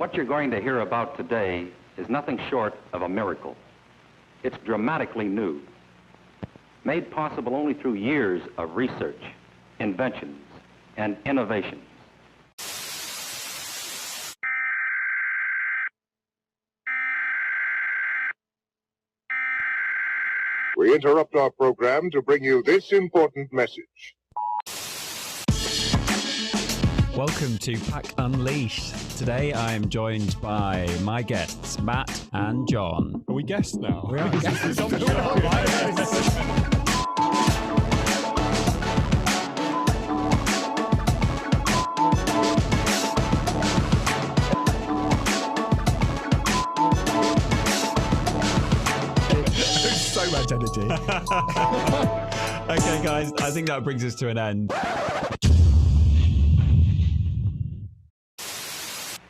What you're going to hear about today is nothing short of a miracle. It's dramatically new, made possible only through years of research, inventions, and innovations. We interrupt our program to bring you this important message. Welcome to Pack Unleashed. Today I am joined by my guests, Matt and John. Are we guests now? We are guests. So much energy. Okay, guys, I think that brings us to an end.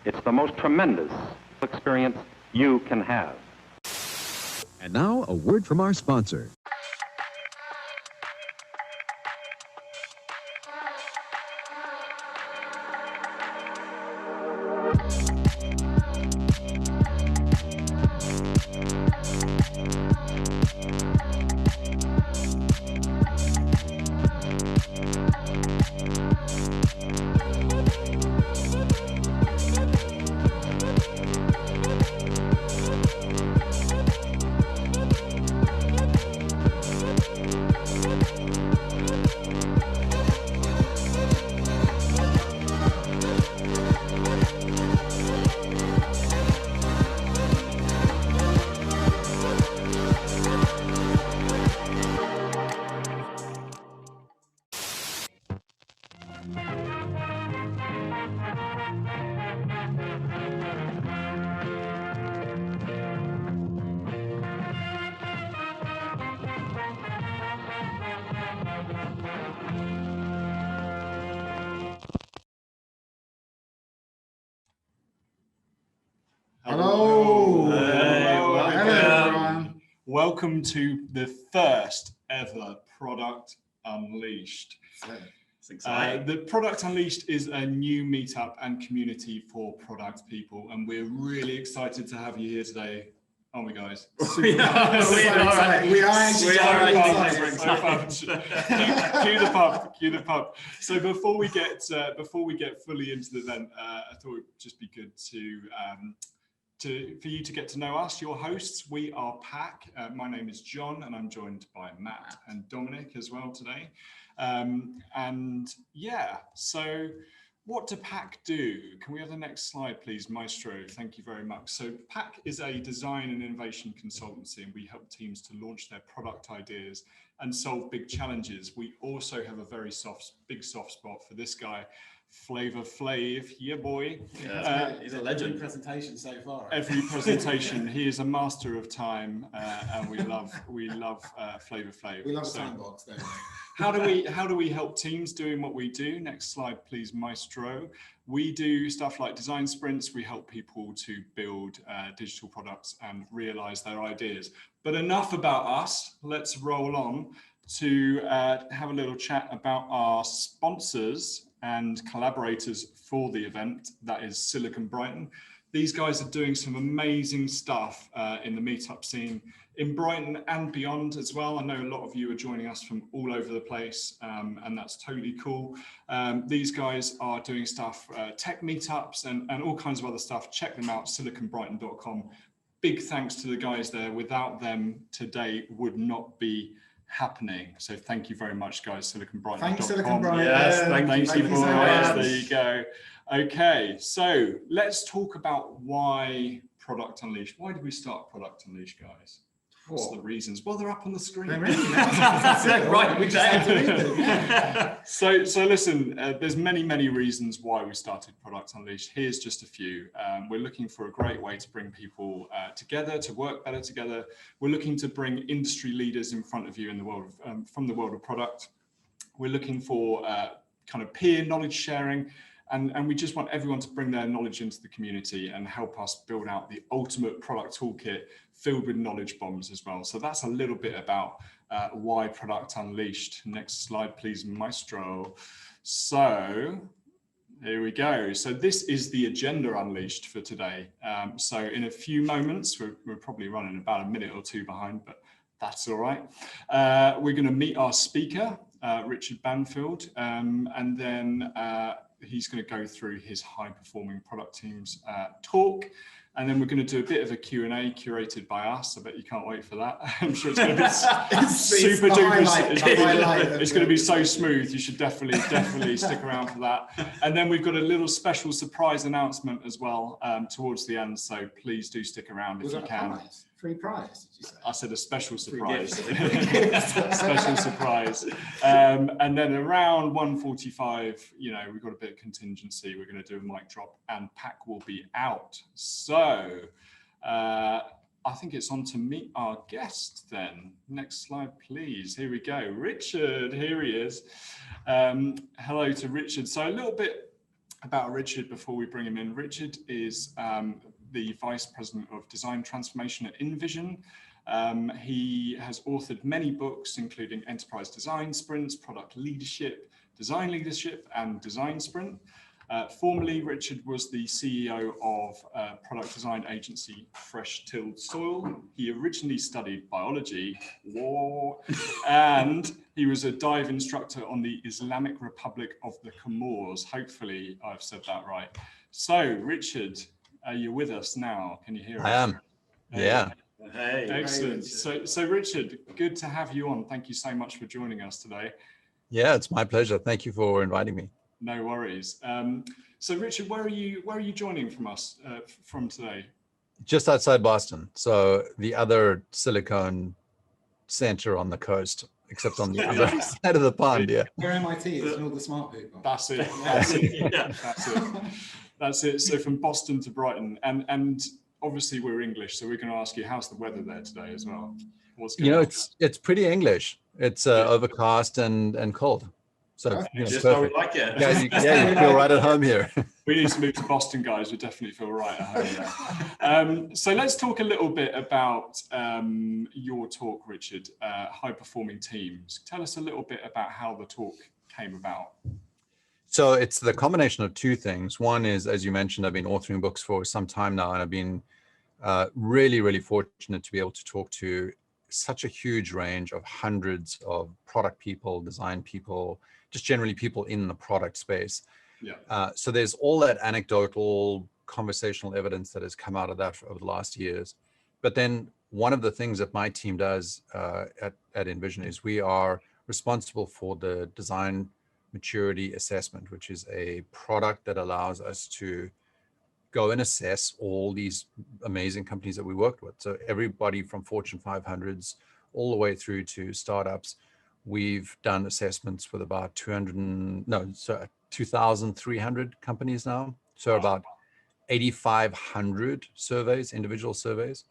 It's the most tremendous experience you can have. And now, a word from our sponsor. Hello. Hello, everyone. Welcome to the first ever Product Unleashed. It's exciting. The Product Unleashed is a new meetup and community for product people, and we're really excited to have you here today, aren't we, guys? We are actually Cue the pub. So before we get fully into the event, I thought it'd just be good for you to get to know us, your hosts. We are Pack. My name is John, and I'm joined by Matt and Dominic as well today. So what do Pack do? Can we have the next slide, please, Maestro? Thank you very much. So Pack is a design and innovation consultancy, and we help teams to launch their product ideas and solve big challenges. We also have a big soft spot for this guy, Flavor Flav, yeah boy. Yeah, he's a legend. Every presentation so far. Every presentation, he is a master of time, and we love Flavor Flav. We love a time box, don't we? How do we help teams doing what we do? Next slide, please, Maestro. We do stuff like design sprints. We help people to build digital products and realize their ideas. But enough about us. Let's roll on to have a little chat about our sponsors and collaborators for the event. That is Silicon Brighton. These guys are doing some amazing stuff in the meetup scene in Brighton and beyond as well. I know a lot of you are joining us from all over the place, and that's totally cool. These guys are doing stuff, tech meetups and all kinds of other stuff. Check them out, siliconbrighton.com. Big thanks to the guys there. Without them, today would not be happening. So thank you very much, guys. SiliconBrighton.com. Thanks, Silicon Brighton. Yes, thank you, boys. So much. There you go. Okay, so let's talk about why Product Unleashed. Why did we start Product Unleashed, guys? What's the reasons? Well, they're up on the screen. Right, we So listen, there's many reasons why we started Product Unleashed. Here's just a few. We're looking for a great way to bring people together, to work better together. We're looking to bring industry leaders in front of you in the world of, from the world of product. We're looking for kind of peer knowledge sharing. And we just want everyone to bring their knowledge into the community and help us build out the ultimate product toolkit filled with knowledge bombs as well. So that's a little bit about why Product Unleashed. Next slide, please, Maestro. So Here we go. So this is the agenda unleashed for today. So in a few moments, we're probably running about a minute or two behind, but that's all right. We're going to meet our speaker, Richard Banfield, and then he's going to go through his high-performing product team's talk. And then we're going to do a bit of a Q&A curated by us. I bet you can't wait for that. I'm sure it's going to be super duper. It's going to be so smooth. You should definitely stick around for that. And then we've got a little special surprise announcement as well towards the end. So please do stick around if you can. Free prize, did you say? I said a special surprise. Special surprise. And then around 1:45, you know, we've got a bit of contingency. We're going to do a mic drop and Pack will be out. So I think it's on to meet our guest then. Next slide, please. Here we go. Richard, here he is. Hello to Richard. So a little bit about Richard before we bring him in. Richard is the Vice President of Design Transformation at InVision. He has authored many books, including Enterprise Design Sprints, Product Leadership, Design Leadership, and Design Sprint. Formerly, Richard was the CEO of product design agency Fresh Tilled Soil. He originally studied biology, and he was a dive instructor on the Islamic Republic of the Comores. Hopefully, I've said that right. So, Richard, are you with us now? Can you hear us? I am. Yeah. Hey. Excellent. So Richard, good to have you on. Thank you so much for joining us today. Yeah, it's my pleasure. Thank you for inviting me. No worries. So Richard, where are you joining from us from today? Just outside Boston. So the other Silicon Center on the coast, except on the other side of the pond. Yeah. Where MIT is and all the smart people. That's it. That's it. So from Boston to Brighton, and obviously we're English, so we're going to ask you, how's the weather there today as well? What's going on? It's pretty English. It's overcast and cold. So just how we like it. Yeah, you feel right at home here. We need to move to Boston, guys. We definitely feel right at home there. So let's talk a little bit about your talk, Richard, high performing teams. Tell us a little bit about how the talk came about. So it's the combination of two things. One is, as you mentioned, I've been authoring books for some time now, and I've been really, really fortunate to be able to talk to such a huge range of hundreds of product people, design people, just generally people in the product space. Yeah. So there's all that anecdotal conversational evidence that has come out of that over the last years. But then one of the things that my team does at InVision is we are responsible for the design maturity assessment, which is a product that allows us to go and assess all these amazing companies that we worked with. So everybody from Fortune 500s all the way through to startups. We've done assessments with about 2,300 companies now. So about 8,500 surveys, individual surveys.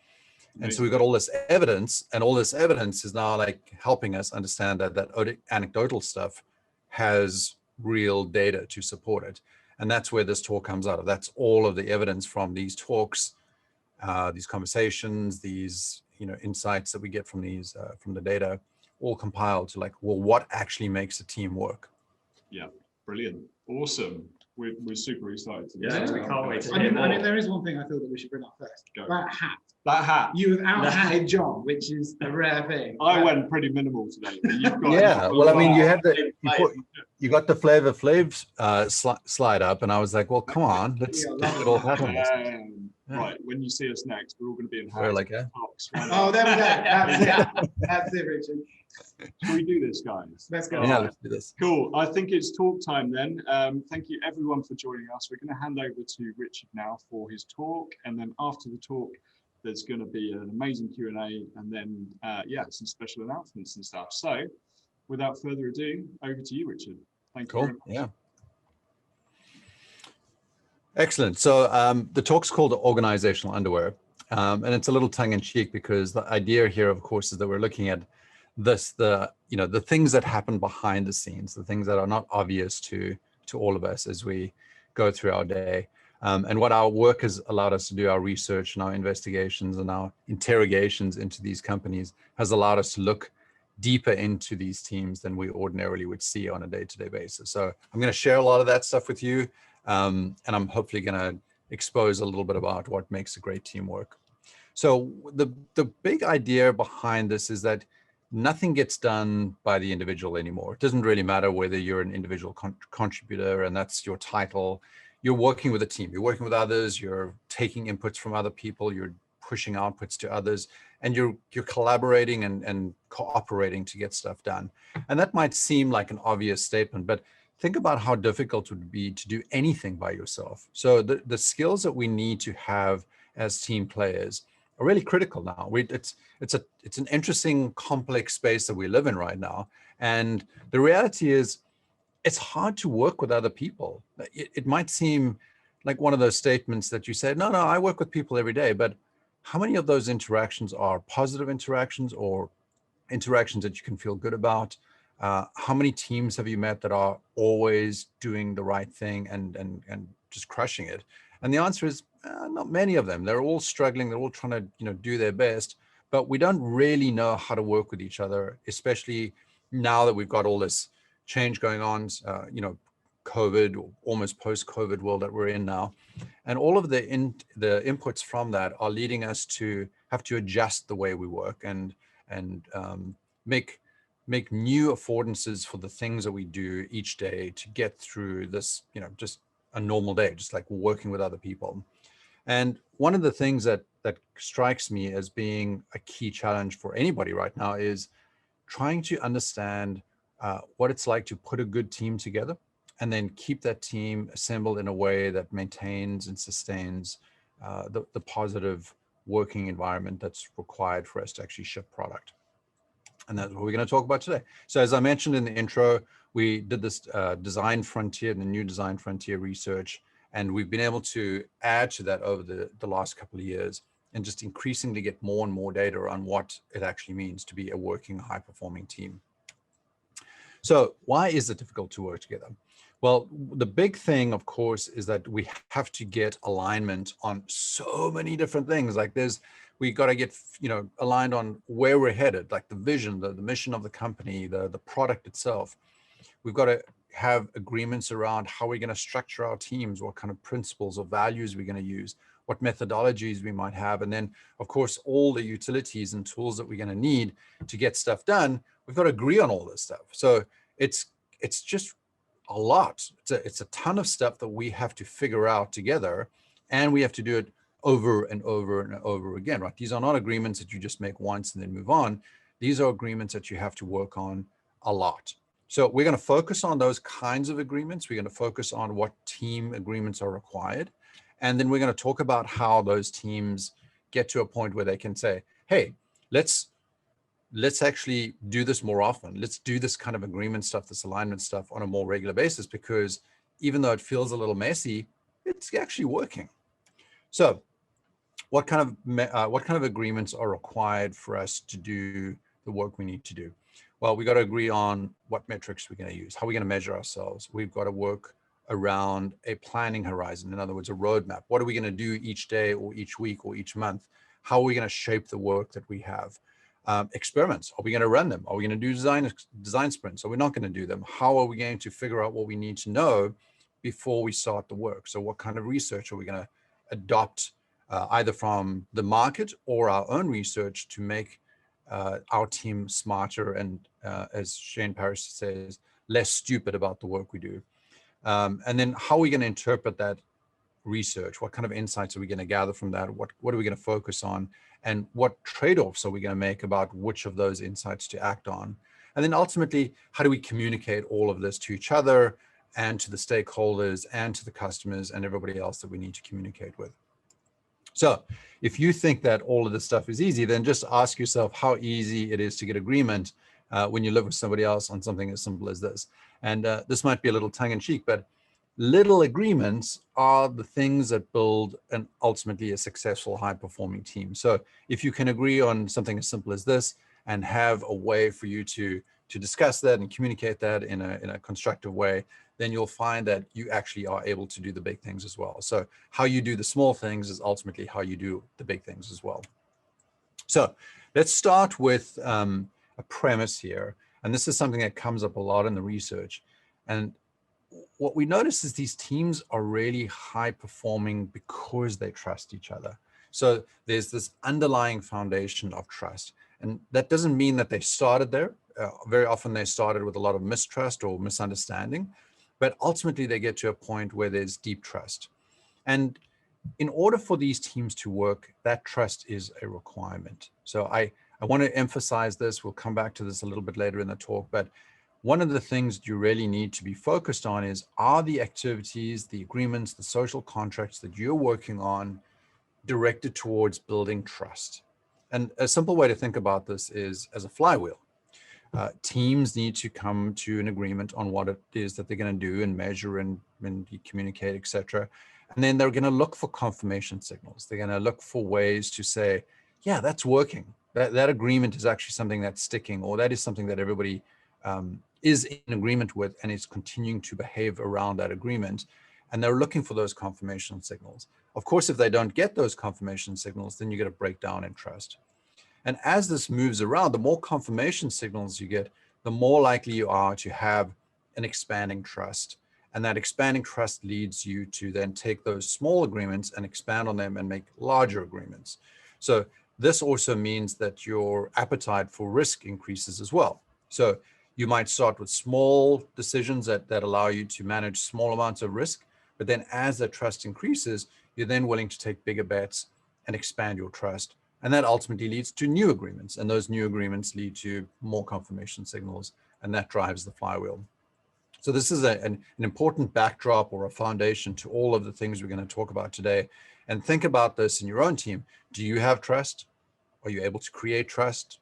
And so we've got all this evidence, and all this evidence is now like helping us understand that anecdotal stuff has real data to support it. And that's where this talk comes out of. That's all of the evidence from these talks, these conversations, these insights that we get from these from the data, all compiled to like, well, what actually makes a team work? Yeah, brilliant, awesome. We're super excited. Yeah, we can't wait to hear I mean, more. there is one thing I feel that we should bring up first. Go. That hat. That hat. You have out-hatted John, which is a rare thing. I went pretty minimal today. But you've got, Yeah, well, I mean, you had you got the Flavor Flav slide up, and I was like, well, come on, let's get it all happening. Right, when you see us next, we're all going to be in We're like, Oh, there we go. That's it. That's it, Richard. Shall we do this, guys? Let's go. yeah, let's do this. Cool. I think it's talk time then. Thank you everyone for joining us. We're going to hand over to Richard now for his talk, and then after the talk, there's going to be an amazing Q&A, and then some special announcements and stuff. So, without further ado, over to you, Richard. Thank you. Cool. Yeah. Excellent. So the talk's called Organizational Underwear, and it's a little tongue-in-cheek because the idea here, of course, is that we're looking at the things that happen behind the scenes, the things that are not obvious to all of us as we go through our day. And what our work has allowed us to do, our research and our investigations and our interrogations into these companies has allowed us to look deeper into these teams than we ordinarily would see on a day-to-day basis. So I'm going to share a lot of that stuff with you. And I'm hopefully going to expose a little bit about what makes a great team work. So the big idea behind this is that nothing gets done by the individual anymore. It doesn't really matter whether you're an individual contributor and that's your title. You're working with a team, you're working with others, you're taking inputs from other people, you're pushing outputs to others, and you're collaborating and cooperating to get stuff done. And that might seem like an obvious statement, but think about how difficult it would be to do anything by yourself. So the skills that we need to have as team players are really critical now. It's an interesting, complex space that we live in right now. And the reality is, it's hard to work with other people. It might seem like one of those statements that you say, no, I work with people every day, but how many of those interactions are positive interactions or interactions that you can feel good about? How many teams have you met that are always doing the right thing and just crushing it? And the answer is not many of them. They're all struggling. They're all trying to do their best, but we don't really know how to work with each other, especially now that we've got all this change going on, COVID, or almost post-COVID world that we're in now. And all of the inputs from that are leading us to have to adjust the way we work and make new affordances for the things that we do each day to get through this, just a normal day, just like working with other people. And one of the things that strikes me as being a key challenge for anybody right now is trying to understand what it's like to put a good team together and then keep that team assembled in a way that maintains and sustains the positive working environment that's required for us to actually ship product. And that's what we're going to talk about today. So as I mentioned in the intro, we did this design frontier, the new design frontier research, and we've been able to add to that over the last couple of years and just increasingly get more and more data on what it actually means to be a working, high-performing team. So why is it difficult to work together? Well, the big thing, of course, is that we have to get alignment on so many different things. Like we got to get, aligned on where we're headed, like the vision, the mission of the company, the product itself. We've got to have agreements around how we're going to structure our teams, what kind of principles or values we're going to use, what methodologies we might have. And then, of course, all the utilities and tools that we're going to need to get stuff done. We've got to agree on all this stuff. So it's just a lot. It's a ton of stuff that we have to figure out together, and we have to do it over and over and over again, right? These are not agreements that you just make once and then move on. These are agreements that you have to work on a lot. So we're going to focus on those kinds of agreements. We're going to focus on what team agreements are required. And then we're going to talk about how those teams get to a point where they can say, hey, let's actually do this more often. Let's do this kind of agreement stuff, this alignment stuff on a more regular basis, because even though it feels a little messy, it's actually working. So what kind of agreements are required for us to do the work we need to do? Well, we got to agree on what metrics we're going to use. How are we going to measure ourselves? We've got to work around a planning horizon. In other words, a roadmap. What are we going to do each day or each week or each month? How are we going to shape the work that we have? Experiments. Are we going to run them? Are we going to do design sprints? Are we not going to do them? How are we going to figure out what we need to know before we start the work? So what kind of research are we going to adopt either from the market or our own research to make our team smarter and, as Shane Parrish says, less stupid about the work we do? And then how are we going to interpret that research? What kind of insights are we going to gather from that? What are we going to focus on? And what trade-offs are we going to make about which of those insights to act on? And then ultimately, how do we communicate all of this to each other and to the stakeholders and to the customers and everybody else that we need to communicate with? So if you think that all of this stuff is easy, then just ask yourself how easy it is to get agreement when you live with somebody else on something as simple as this. And this might be a little tongue-in-cheek, but little agreements are the things that build an ultimately a successful, high-performing team. So if you can agree on something as simple as this and have a way for you to discuss that and communicate that in a constructive way, then you'll find that you actually are able to do the big things as well. So how you do the small things is ultimately how you do the big things as well. So let's start with a premise here. And this is something that comes up a lot in the research. And what we notice is these teams are really high performing because they trust each other. So there's this underlying foundation of trust. And that doesn't mean that they started there. Very often they started with a lot of mistrust or misunderstanding, but ultimately they get to a point where there's deep trust. And in order for these teams to work, that trust is a requirement. So I want to emphasize this. We'll come back to this a little bit later in the talk, but one of the things that you really need to be focused on is, are the activities, the agreements, the social contracts that you're working on directed towards building trust? And a simple way to think about this is as a flywheel. Teams need to come to an agreement on what it is that they're going to do and measure and communicate, etc. And then they're going to look for confirmation signals. They're going to look for ways to say, yeah, that's working. That agreement is actually something that's sticking, or that is something that everybody is in agreement with and is continuing to behave around that agreement. And they're looking for those confirmation signals. Of course, if they don't get those confirmation signals, then you get a breakdown in trust. And as this moves around, the more confirmation signals you get, the more likely you are to have an expanding trust. And that expanding trust leads you to then take those small agreements and expand on them and make larger agreements. So this also means that your appetite for risk increases as well. So you might start with small decisions that allow you to manage small amounts of risk, but then as the trust increases, you're then willing to take bigger bets and expand your trust. And that ultimately leads to new agreements, and those new agreements lead to more confirmation signals, and that drives the flywheel. So this is an important backdrop or a foundation to all of the things we're going to talk about today. And think about this in your own team. Do you have trust? Are you able to create trust?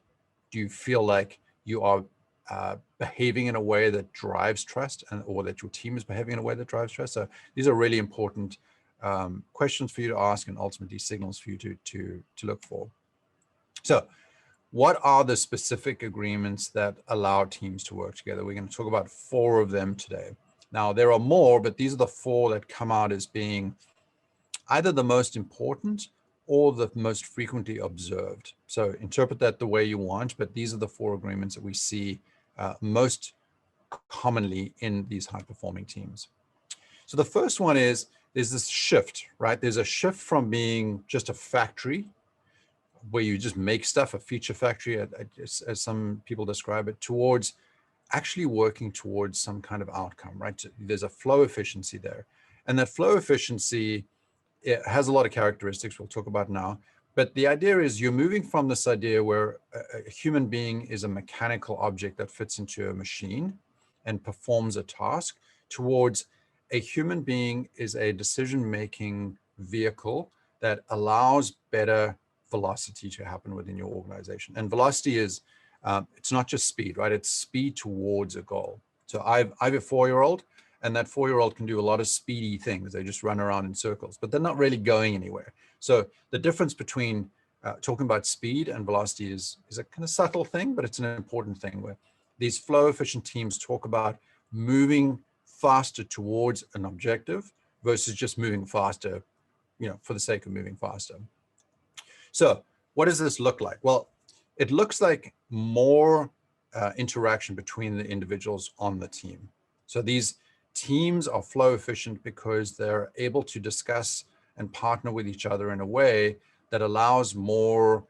Do you feel like you are behaving in a way that drives trust, or that your team is behaving in a way that drives trust? So these are really important questions for you to ask, and ultimately signals for you to look for. So what are the specific agreements that allow teams to work together? We're going to talk about 4 of them today. Now, there are more, but these are the 4 that come out as being either the most important or the most frequently observed. So interpret that the way you want, but these are the 4 agreements that we see most commonly in these high-performing teams. So the first one is, there's this shift, right? There's a shift from being just a factory where you just make stuff, a feature factory, as some people describe it, towards actually working towards some kind of outcome, right? There's a flow efficiency there. And that flow efficiency, it has a lot of characteristics we'll talk about now. But the idea is you're moving from this idea where a human being is a mechanical object that fits into a machine and performs a task, towards a human being is a decision-making vehicle that allows better velocity to happen within your organization. And velocity is, it's not just speed, right? It's speed towards a goal. So I have a 4-year-old, and that 4-year-old can do a lot of speedy things. They just run around in circles, but they're not really going anywhere. So the difference between talking about speed and velocity is a kind of subtle thing, but it's an important thing, where these flow efficient teams talk about moving faster towards an objective versus just moving faster, for the sake of moving faster. So what does this look like? Well, it looks like more interaction between the individuals on the team. So these teams are flow efficient because they're able to discuss and partner with each other in a way that allows more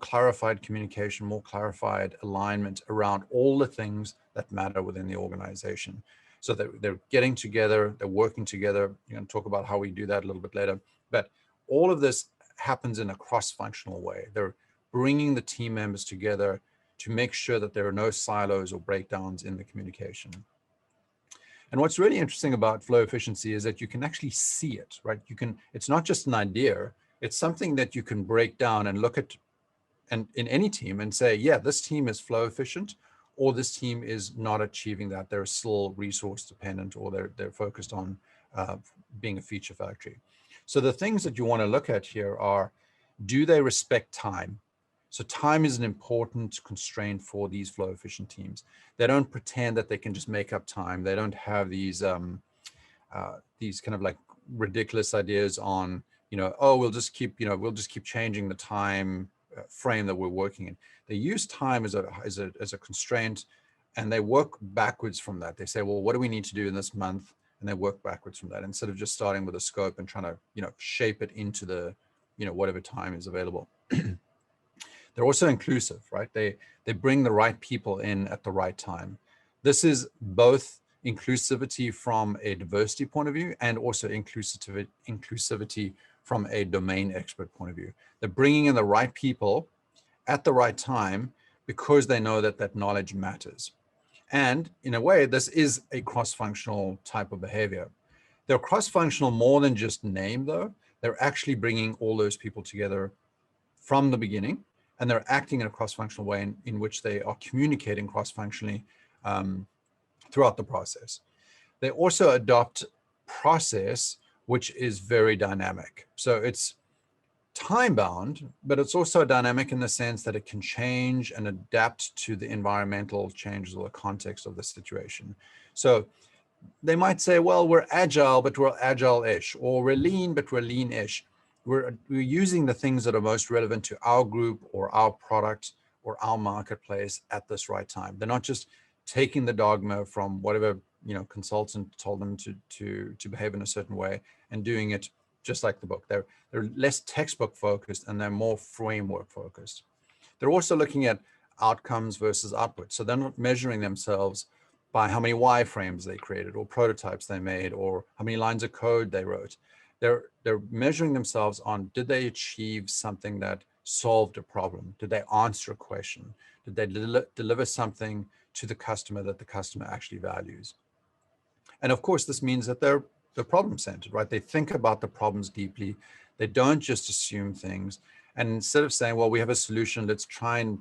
clarified communication, more clarified alignment around all the things that matter within the organization. So they're getting together, they're working together. You're going to talk about how we do that a little bit later. But all of this happens in a cross-functional way. They're bringing the team members together to make sure that there are no silos or breakdowns in the communication. And what's really interesting about flow efficiency is that you can actually see it, right? It's not just an idea, it's something that you can break down and look at and in any team and say, yeah, this team is flow efficient, or this team is not achieving that. They're still resource dependent, or they're focused on being a feature factory. So the things that you want to look at here are, do they respect time? So time is an important constraint for these flow efficient teams. They don't pretend that they can just make up time. They don't have these kind of like ridiculous ideas on, oh, we'll just keep changing the time frame that we're working in. They use time as a constraint, and they work backwards from that. They say, well, what do we need to do in this month? And they work backwards from that instead of just starting with a scope and trying to, shape it into the, whatever time is available. They're also inclusive, right? They bring the right people in at the right time. This is both inclusivity from a diversity point of view and also inclusivity from a domain expert point of view. They're bringing in the right people at the right time because they know that that knowledge matters. And in a way, this is a cross-functional type of behavior. They're cross-functional more than just name, though. They're actually bringing all those people together from the beginning, and they're acting in a cross-functional way in which they are communicating cross-functionally throughout the process. They also adopt process, which is very dynamic. So it's time-bound, but it's also dynamic in the sense that it can change and adapt to the environmental changes or the context of the situation. So they might say, well, we're agile, but we're agile-ish, or we're lean, but we're lean-ish. We're using the things that are most relevant to our group or our product or our marketplace at this right time. They're not just taking the dogma from whatever consultant told them to behave in a certain way and doing it just like the book. They're less textbook focused and they're more framework focused. They're also looking at outcomes versus output. So they're not measuring themselves by how many wireframes they created or prototypes they made or how many lines of code they wrote. They're measuring themselves on, did they achieve something that solved a problem? Did they answer a question? Did they deliver something to the customer that the customer actually values? And of course, this means that they're problem-centered, right? They think about the problems deeply. They don't just assume things. And instead of saying, well, we have a solution, let's try and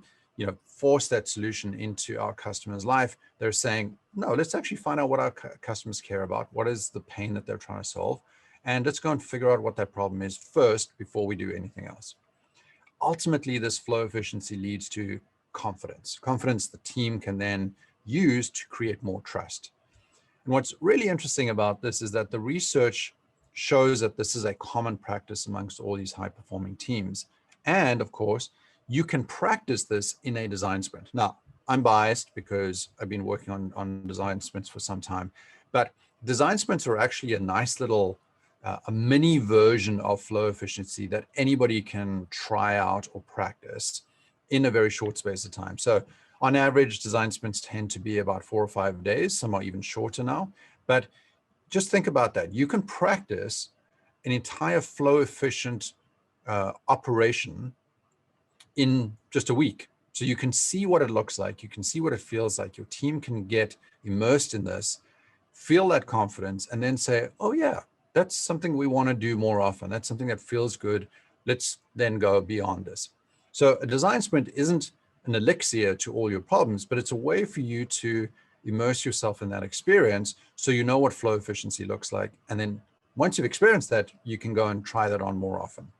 force that solution into our customer's life, they're saying, no, let's actually find out what our customers care about. What is the pain that they're trying to solve? And let's go and figure out what that problem is first before we do anything else. Ultimately, this flow efficiency leads to confidence. Confidence the team can then use to create more trust. And what's really interesting about this is that the research shows that this is a common practice amongst all these high-performing teams. And of course, you can practice this in a design sprint. Now, I'm biased because I've been working on design sprints for some time, but design sprints are actually a nice little, a mini version of flow efficiency that anybody can try out or practice in a very short space of time. So on average, design sprints tend to be about 4 or 5 days. Some are even shorter now, but just think about that. You can practice an entire flow efficient operation in just a week. So you can see what it looks like. You can see what it feels like. Your team can get immersed in this, feel that confidence, and then say, oh yeah, that's something we want to do more often. That's something that feels good. Let's then go beyond this. So a design sprint isn't an elixir to all your problems, but it's a way for you to immerse yourself in that experience so you know what flow efficiency looks like. And then once you've experienced that, you can go and try that on more often.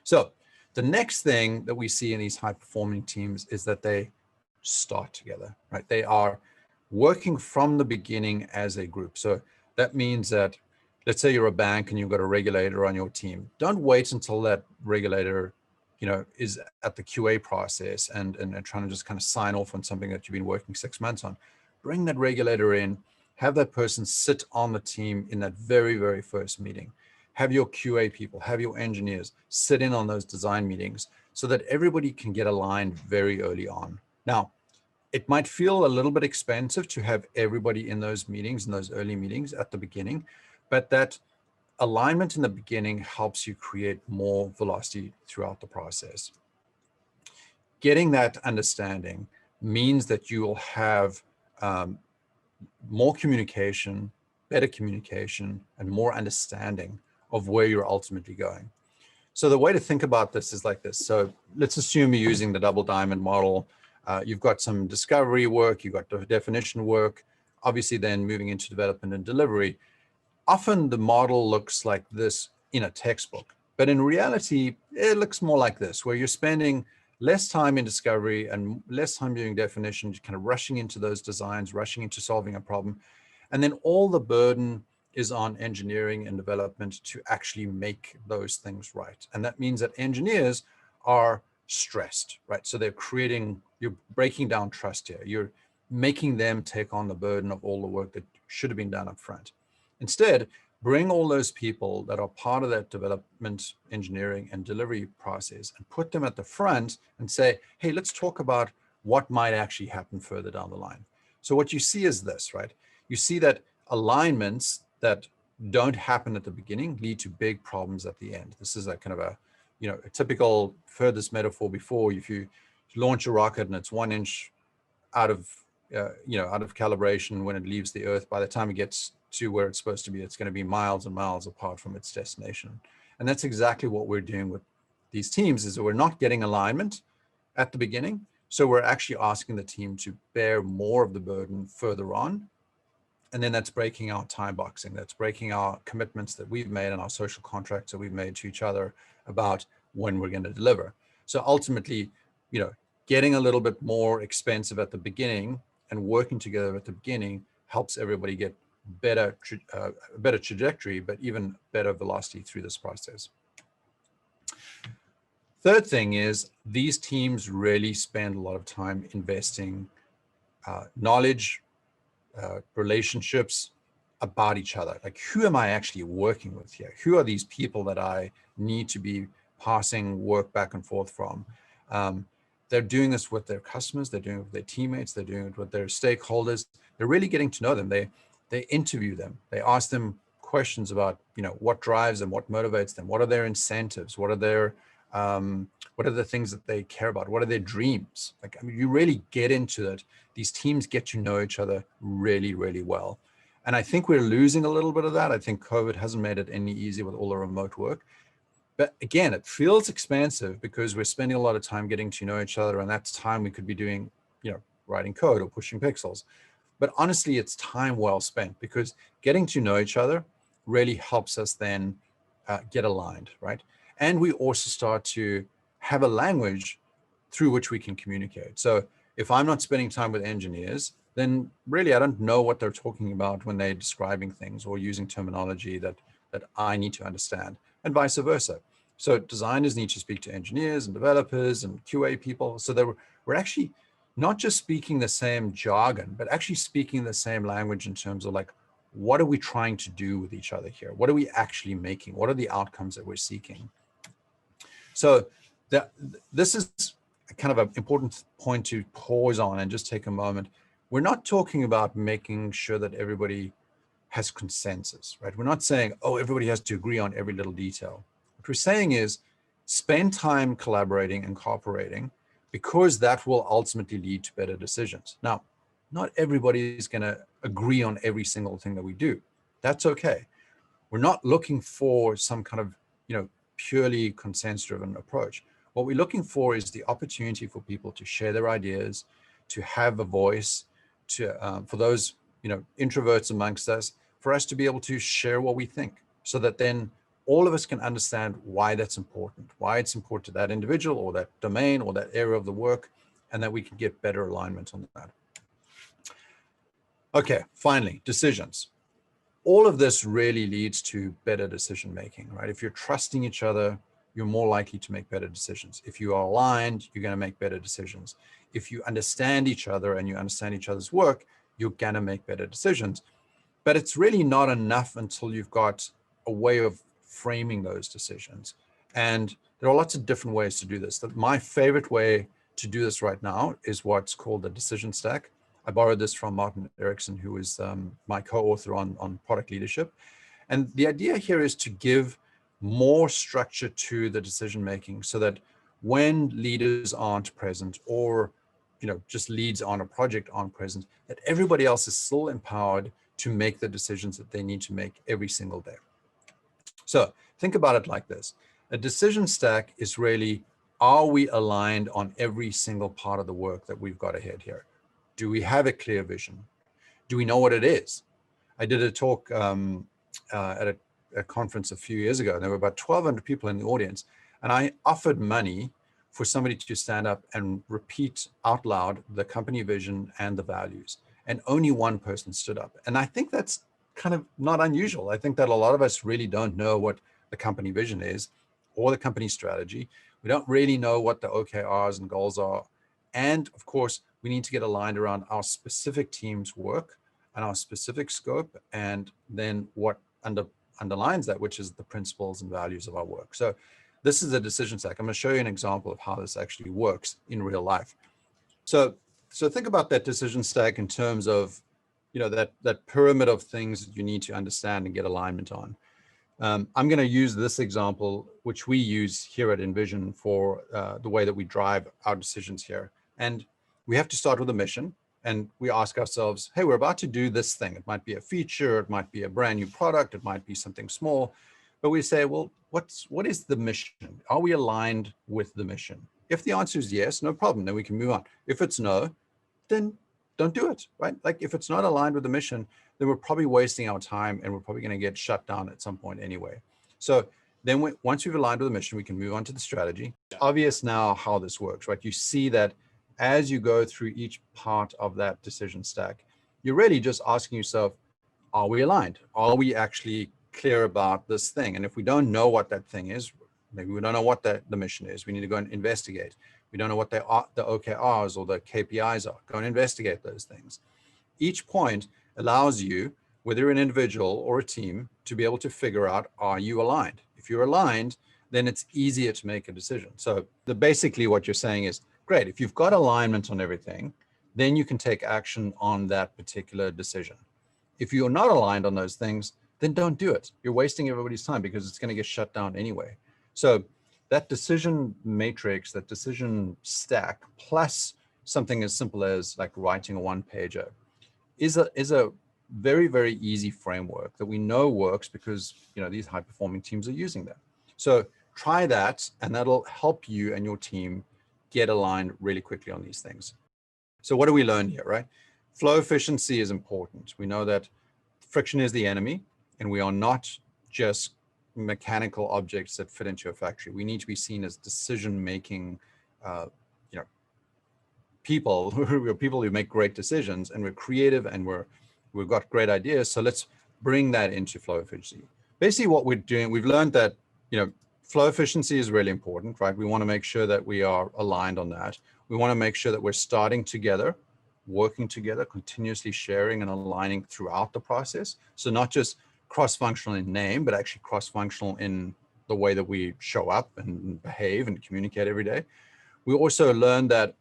So the next thing that we see in these high-performing teams is that they start together, right? They are working from the beginning as a group. So that means that, let's say you're a bank and you've got a regulator on your team. Don't wait until that regulator is at the QA process and trying to just kind of sign off on something that you've been working 6 months on. Bring that regulator in, have that person sit on the team in that very, very first meeting. Have your QA people, have your engineers sit in on those design meetings so that everybody can get aligned very early on. Now, it might feel a little bit expensive to have everybody in those meetings, in those early meetings at the beginning, but that alignment in the beginning helps you create more velocity throughout the process. Getting that understanding means that you will have more communication, better communication, and more understanding of where you're ultimately going. So the way to think about this is like this. So let's assume you're using the double diamond model. You've got some discovery work, you've got the definition work, obviously then moving into development and delivery. Often the model looks like this in a textbook, but in reality, it looks more like this, where you're spending less time in discovery and less time doing definition, kind of rushing into those designs, rushing into solving a problem. And then all the burden is on engineering and development to actually make those things right. And that means that engineers are stressed, right? So you're breaking down trust here. making them take on the burden of all the work that should have been done up front. Instead, bring all those people that are part of that development, engineering, and delivery process and put them at the front and say, hey, let's talk about what might actually happen further down the line. So what you see is this, right? You see that alignments that don't happen at the beginning lead to big problems at the end. This is a kind of a, a typical furthest metaphor before. If you launch a rocket and it's 1 inch out of, out of calibration when it leaves the Earth, by the time it gets to where it's supposed to be, it's going to be miles and miles apart from its destination. And that's exactly what we're doing with these teams, is that we're not getting alignment at the beginning. So we're actually asking the team to bear more of the burden further on. And then that's breaking our time boxing. That's breaking our commitments that we've made and our social contracts that we've made to each other about when we're going to deliver. So ultimately, getting a little bit more expensive at the beginning and working together at the beginning helps everybody get better trajectory, but even better velocity through this process. Third thing is, these teams really spend a lot of time investing knowledge, relationships about each other. Like, who am I actually working with here? Who are these people that I need to be passing work back and forth from? They're doing this with their customers, they're doing it with their teammates, they're doing it with their stakeholders. They're really getting to know them. They interview them. They ask them questions about, what drives them, what motivates them, what are their incentives, what are the things that they care about, what are their dreams? Like, I mean, you really get into it. These teams get to know each other really, really well. And I think we're losing a little bit of that. I think COVID hasn't made it any easier with all the remote work. But again, it feels expansive because we're spending a lot of time getting to know each other, and that's time we could be doing, writing code or pushing pixels. But honestly, it's time well spent, because getting to know each other really helps us then get aligned, right? And we also start to have a language through which we can communicate. So if I'm not spending time with engineers, then really I don't know what they're talking about when they're describing things or using terminology that I need to understand, and vice versa. So designers need to speak to engineers and developers and QA people, so that we're actually not just speaking the same jargon, but actually speaking the same language in terms of, like, what are we trying to do with each other here? What are we actually making? What are the outcomes that we're seeking? So this is kind of an important point to pause on and just take a moment. We're not talking about making sure that everybody has consensus, right? We're not saying, oh, everybody has to agree on every little detail. What we're saying is, spend time collaborating and cooperating, because that will ultimately lead to better decisions. Now, not everybody is going to agree on every single thing that we do. That's okay. We're not looking for some kind of, purely consensus-driven approach. What we're looking for is the opportunity for people to share their ideas, to have a voice, for those, introverts amongst us, for us to be able to share what we think, so that then all of us can understand why that's important, why it's important to that individual or that domain or that area of the work, and that we can get better alignment on that. Okay, finally, decisions. All of this really leads to better decision making, right? If you're trusting each other, you're more likely to make better decisions. If you are aligned, you're going to make better decisions. If you understand each other and you understand each other's work, you're going to make better decisions. But it's really not enough until you've got a way of framing those decisions. And there are lots of different ways to do this. My favorite way to do this right now is what's called the decision stack. I borrowed this from Martin Erickson, who is my co-author on product leadership. And the idea here is to give more structure to the decision making, so that when leaders aren't present, or just leads on a project aren't present, that everybody else is still empowered to make the decisions that they need to make every single day. So think about it like this. A decision stack is really, are we aligned on every single part of the work that we've got ahead here? Do we have a clear vision? Do we know what it is? I did a talk at a conference a few years ago, and there were about 1,200 people in the audience, and I offered money for somebody to stand up and repeat out loud the company vision and the values, and only one person stood up. And I think that's kind of not unusual. I think that a lot of us really don't know what the company vision is or the company strategy. We don't really know what the OKRs and goals are. And of course, We need to get aligned around our specific team's work and our specific scope, and then what underlines that, which is the principles and values of our work. So this is a decision stack. I'm going to show you an example of how this actually works in real life. So think about that decision stack in terms of, that pyramid of things that you need to understand and get alignment on. I'm going to use this example, which we use here at InVision for the way that we drive our decisions here. And we have to start with a mission, and we ask ourselves, hey, we're about to do this thing. It might be a feature, it might be a brand new product, it might be something small, but we say, well, what is the mission? Are we aligned with the mission? If the answer is yes, no problem, then we can move on. If it's no, then don't do it, right? Like if it's not aligned with the mission, then we're probably wasting our time and we're probably going to get shut down at some point anyway. So then once we've aligned with the mission, we can move on to the strategy. It's obvious now how this works, right? You see that as you go through each part of that decision stack, you're really just asking yourself, are we aligned? Are we actually clear about this thing? And if we don't know what that thing is, maybe we don't know what the mission is, we need to go and investigate. We don't know what the OKRs or the KPIs are. Go and investigate those things. Each point allows you, whether you're an individual or a team, to be able to figure out, are you aligned? If you're aligned, then it's easier to make a decision. So basically what you're saying is, great, if you've got alignment on everything, then you can take action on that particular decision. If you're not aligned on those things, then don't do it. You're wasting everybody's time because it's going to get shut down anyway. So that decision matrix, that decision stack, plus something as simple as like writing a one-pager is a very, very easy framework that we know works because these high-performing teams are using them. So try that, and that'll help you and your team get aligned really quickly on these things. So what do we learn here, right? Flow efficiency is important. We know that friction is the enemy, and we are not just mechanical objects that fit into a factory. We need to be seen as decision-making, people. We're people who make great decisions, and we're creative, and we've got great ideas. So let's bring that into flow efficiency. Basically, what we're doing, we've learned that flow efficiency is really important, right? We want to make sure that we are aligned on that. We want to make sure that we're starting together, working together, continuously sharing and aligning throughout the process. So not just cross-functional in name, but actually cross-functional in the way that we show up and behave and communicate every day. We also learned that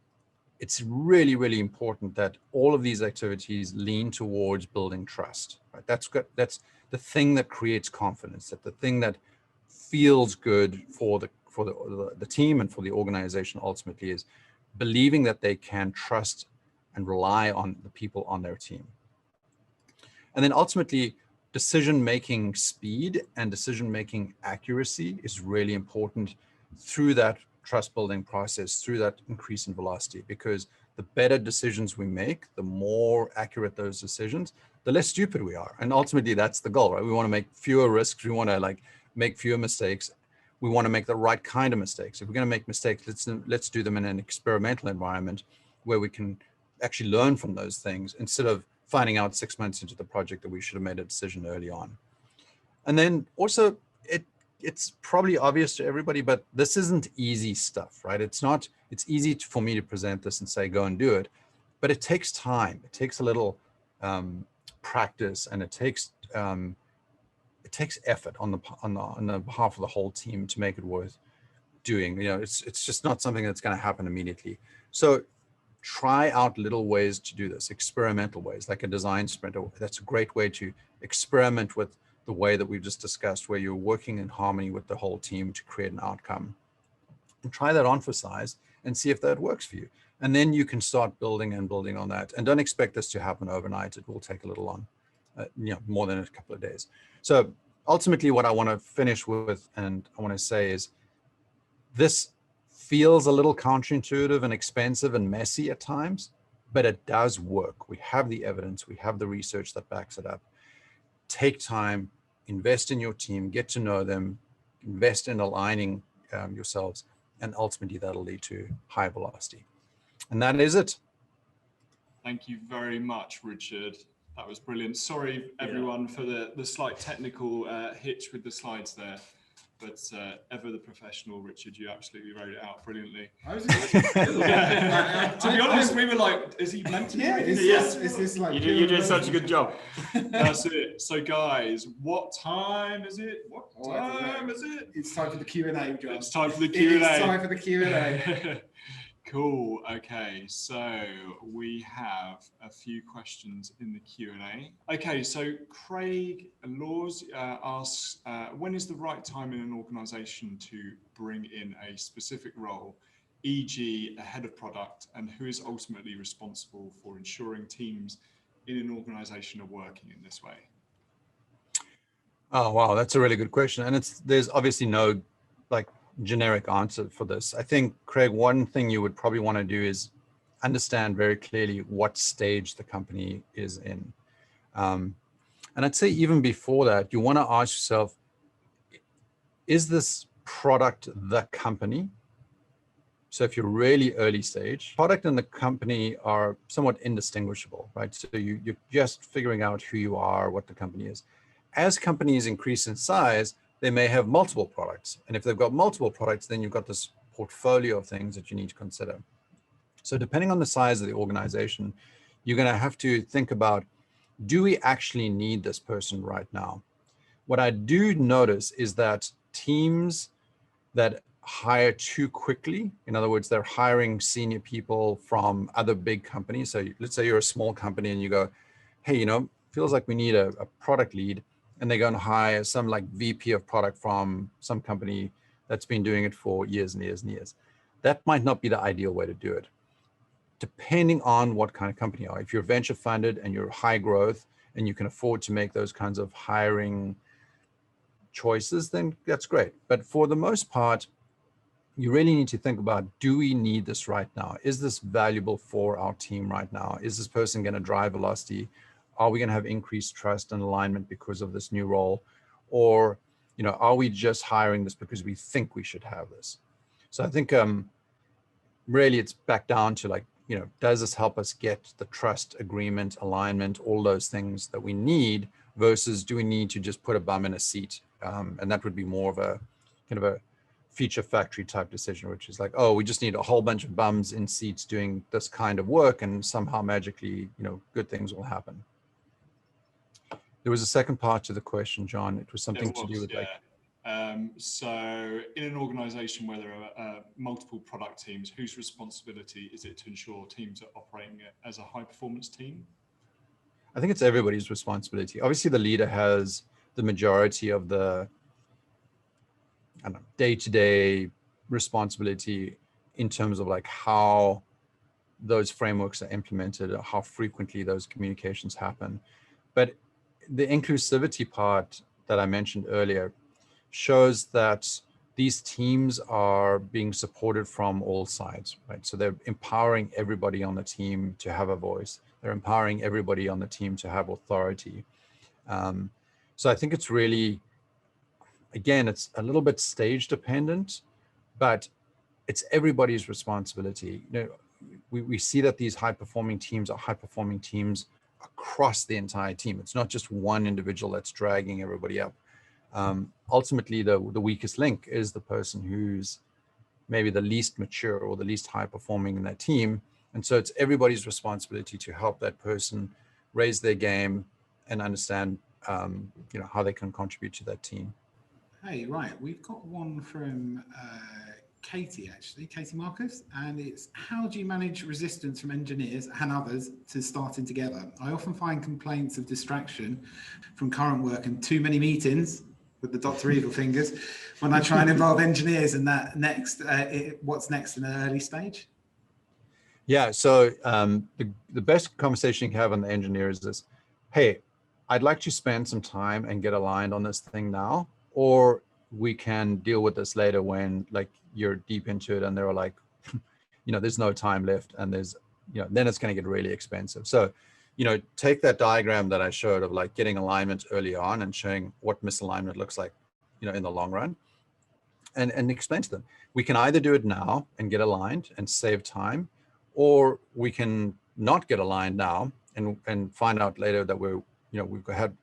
it's really, really important that all of these activities lean towards building trust, right? That's the thing that creates confidence, that the thing that feels good for the team and for the organization ultimately is believing that they can trust and rely on the people on their team. And then ultimately, decision-making speed and decision-making accuracy is really important through that trust-building process, through that increase in velocity, because the better decisions we make, the more accurate those decisions, the less stupid we are. And ultimately, that's the goal, right? We want to make fewer risks. We want to make fewer mistakes. We want to make the right kind of mistakes. If we're going to make mistakes, let's do them in an experimental environment where we can actually learn from those things instead of finding out 6 months into the project that we should have made a decision early on. And then also, it's probably obvious to everybody, but this isn't easy stuff, right? It's easy for me to present this and say, go and do it, but it takes time. It takes a little practice, and it takes effort on the behalf of the whole team to make it worth doing. It's just not something that's going to happen immediately. So try out little ways to do this, experimental ways, like a design sprint. That's a great way to experiment with the way that we've just discussed, where you're working in harmony with the whole team to create an outcome. And try that on for size and see if that works for you. And then you can start building on that. And don't expect this to happen overnight. It will take a little long, more than a couple of days. So ultimately, what I want to finish with, and I want to say is, this feels a little counterintuitive and expensive and messy at times, but it does work. We have the evidence, we have the research that backs it up. Take time, invest in your team, get to know them, invest in aligning yourselves, and ultimately that'll lead to high velocity. And that is it. Thank you very much, Richard. That was brilliant. Sorry, everyone, for the slight technical hitch with the slides there. But ever the professional, Richard, you absolutely wrote it out brilliantly. I was To be honest, we were like, is he meant to? Yeah, is this like You did such a good job. That's it. So guys, what time is it? What Oh, I don't time know. is it? It's time for the Q&A, John. It's time for the It Q&A. is time for the Q&A. Cool. Okay, so we have a few questions in the Q&A. Okay, so Craig Laws asks, when is the right time in an organization to bring in a specific role, e.g. a head of product, and who is ultimately responsible for ensuring teams in an organization are working in this way? Oh, wow, that's a really good question. And there's obviously no like generic answer for this. I think, Craig, one thing you would probably want to do is understand very clearly what stage the company is in. And I'd say even before that, you want to ask yourself, is this product the company? So if you're really early stage, product and the company are somewhat indistinguishable, right? So you're just figuring out who you are, what the company is. As companies increase in size, they may have multiple products. And if they've got multiple products, then you've got this portfolio of things that you need to consider. So depending on the size of the organization, you're going to have to think about, do we actually need this person right now? What I do notice is that teams that hire too quickly, in other words, they're hiring senior people from other big companies. So let's say you're a small company and you go, hey, feels like we need a product lead. And they go and hire some like VP of product from some company that's been doing it for years and years and years. That might not be the ideal way to do it, depending on what kind of company you are. If you're venture funded and you're high growth and you can afford to make those kinds of hiring choices, then that's great. But for the most part, you really need to think about, do we need this right now? Is this valuable for our team right now? Is this person going to drive velocity? Are we going to have increased trust and alignment because of this new role? Or, are we just hiring this because we think we should have this? So I think really it's back down to like, does this help us get the trust, agreement, alignment, all those things that we need, versus do we need to just put a bum in a seat? And that would be more of a kind of a feature factory type decision, which is like, oh, we just need a whole bunch of bums in seats doing this kind of work, and somehow magically, good things will happen. There was a second part to the question, John. It was something to do with like. So in an organization where there are multiple product teams, whose responsibility is it to ensure teams are operating as a high performance team? I think it's everybody's responsibility. Obviously, the leader has the majority of the day-to-day responsibility in terms of like how those frameworks are implemented, or how frequently those communications happen. But the inclusivity part that I mentioned earlier shows that these teams are being supported from all sides, right? So they're empowering everybody on the team to have a voice. They're empowering everybody on the team to have authority. So I think it's really, again, it's a little bit stage dependent, but it's everybody's responsibility. We see that these high performing teams are high performing teams across the entire team. It's not just one individual that's dragging everybody up. Ultimately, the weakest link is the person who's maybe the least mature or the least high performing in that team. And so it's everybody's responsibility to help that person raise their game and understand, how they can contribute to that team. Hey, right, we've got one from Katie, actually, Katie Marcus, and it's, how do you manage resistance from engineers and others to starting together? I often find complaints of distraction from current work and too many meetings with the Dr. Evil fingers when I try and involve engineers in that next, what's next in an early stage? Yeah, so the best conversation you can have on the engineer is this: hey, I'd like to spend some time and get aligned on this thing now, or we can deal with this later when like you're deep into it and they're like, there's no time left, and there's, then it's going to get really expensive. So, take that diagram that I showed of like getting alignment early on and showing what misalignment looks like, in the long run, and explain to them, we can either do it now and get aligned and save time, or we can not get aligned now and find out later that we've had,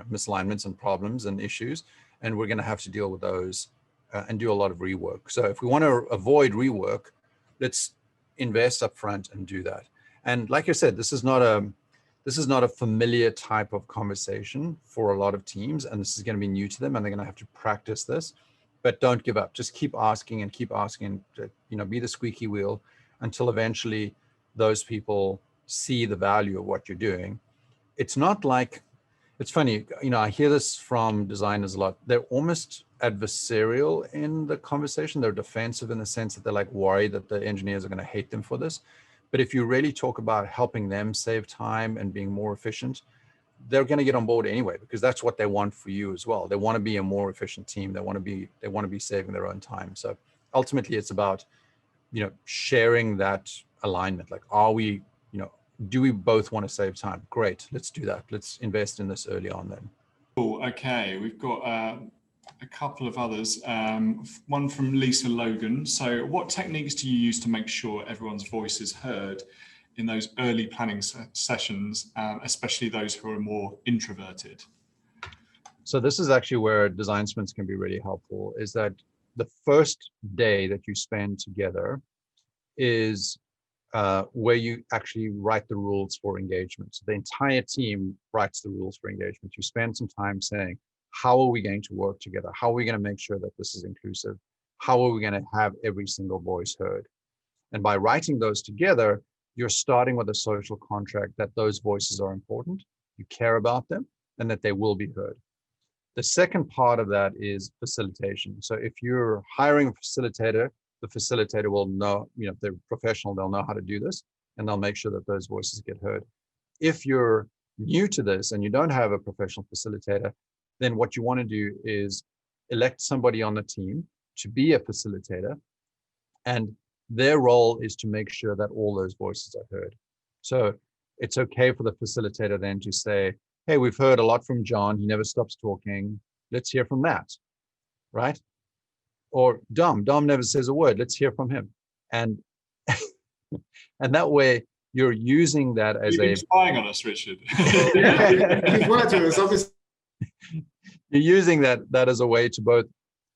misalignments and problems and issues, and we're going to have to deal with those and do a lot of rework. So if we want to avoid rework, let's invest up front and do that. And like I said, this is not a familiar type of conversation for a lot of teams, and this is going to be new to them, and they're going to have to practice this. But don't give up. Just keep asking and keep asking. Be the squeaky wheel until eventually those people see the value of what you're doing. It's not like, it's funny, I hear this from designers a lot. They're almost adversarial in the conversation. They're defensive in the sense that they're like worried that the engineers are going to hate them for this. But if you really talk about helping them save time and being more efficient, they're going to get on board anyway, because that's what they want for you as well. They want to be a more efficient team. They want to be saving their own time. So ultimately it's about, sharing that alignment. Like, do we both want to save time? Great, let's do that. Let's invest in this early on then. Cool. Okay, we've got a couple of others. One from Lisa Logan. So what techniques do you use to make sure everyone's voice is heard in those early planning sessions, especially those who are more introverted? So this is actually where design sprints can be really helpful, is that the first day that you spend together is where you actually write the rules for engagement. So the entire team writes the rules for engagement. You spend some time saying, how are we going to work together? How are we going to make sure that this is inclusive? How are we going to have every single voice heard? And by writing those together, you're starting with a social contract that those voices are important, you care about them, and that they will be heard. The second part of that is facilitation. So if you're hiring a facilitator, the facilitator will know, if they're professional, they'll know how to do this, and they'll make sure that those voices get heard. If you're new to this and you don't have a professional facilitator, then what you want to do is elect somebody on the team to be a facilitator, and their role is to make sure that all those voices are heard. So it's okay for the facilitator then to say, hey, we've heard a lot from John. He never stops talking. Let's hear from Matt, right? Or Dom never says a word. Let's hear from him. And and that way you're using that as You've been spying on us, Richard. You've worked with us, obviously. You're using that as a way to both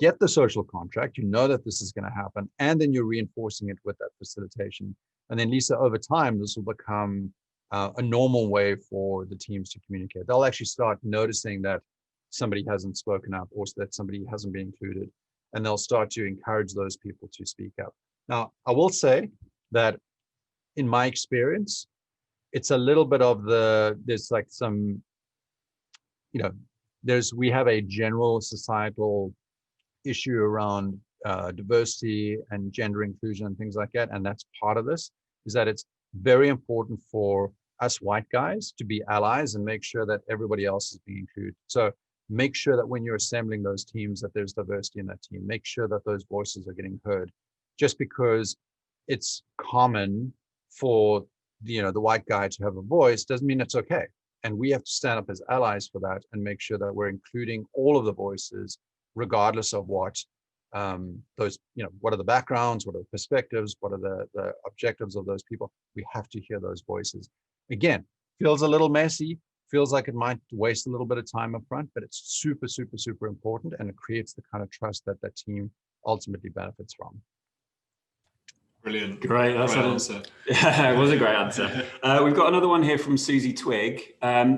get the social contract, that this is going to happen, and then you're reinforcing it with that facilitation. And then, Lisa, over time, this will become a normal way for the teams to communicate. They'll actually start noticing that somebody hasn't spoken up or that somebody hasn't been included, and they'll start to encourage those people to speak up. Now, I will say that in my experience, it's a little bit of there's like some, we have a general societal issue around diversity and gender inclusion and things like that. And that's part of this, is that it's very important for us white guys to be allies and make sure that everybody else is being included. So make sure that when you're assembling those teams, that there's diversity in that team. Make sure that those voices are getting heard. Just because it's common for the white guy to have a voice doesn't mean it's okay. And we have to stand up as allies for that and make sure that we're including all of the voices, regardless of what what are the backgrounds, what are the perspectives, what are the objectives of those people. We have to hear those voices. Again, feels a little messy, feels like it might waste a little bit of time up front, but it's super, super, super important, and it creates the kind of trust that that team ultimately benefits from. Brilliant. Great, that's great an answer. Yeah, it was a great answer. We've got another one here from Susie Twigg.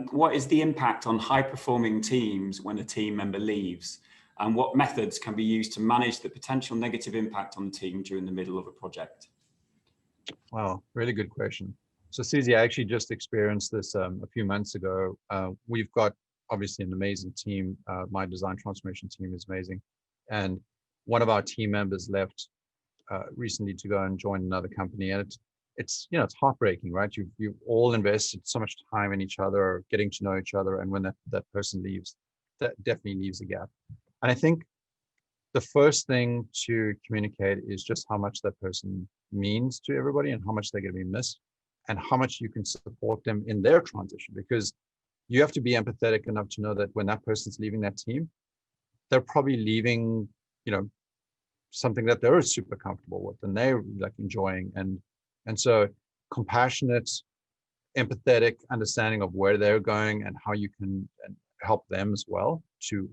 What is the impact on high-performing teams when a team member leaves? And what methods can be used to manage the potential negative impact on the team during the middle of a project? Wow, really good question. So Susie, I actually just experienced this a few months ago. We've got obviously an amazing team. My design transformation team is amazing. And one of our team members left recently to go and join another company. And it's heartbreaking, right? You've all invested so much time in each other, getting to know each other. And when that person leaves, that definitely leaves a gap. And I think the first thing to communicate is just how much that person means to everybody and how much they're going to be missed and how much you can support them in their transition, because you have to be empathetic enough to know that when that person's leaving that team, they're probably leaving, something that they're super comfortable with and they're like enjoying. And so compassionate, empathetic understanding of where they're going and how you can help them as well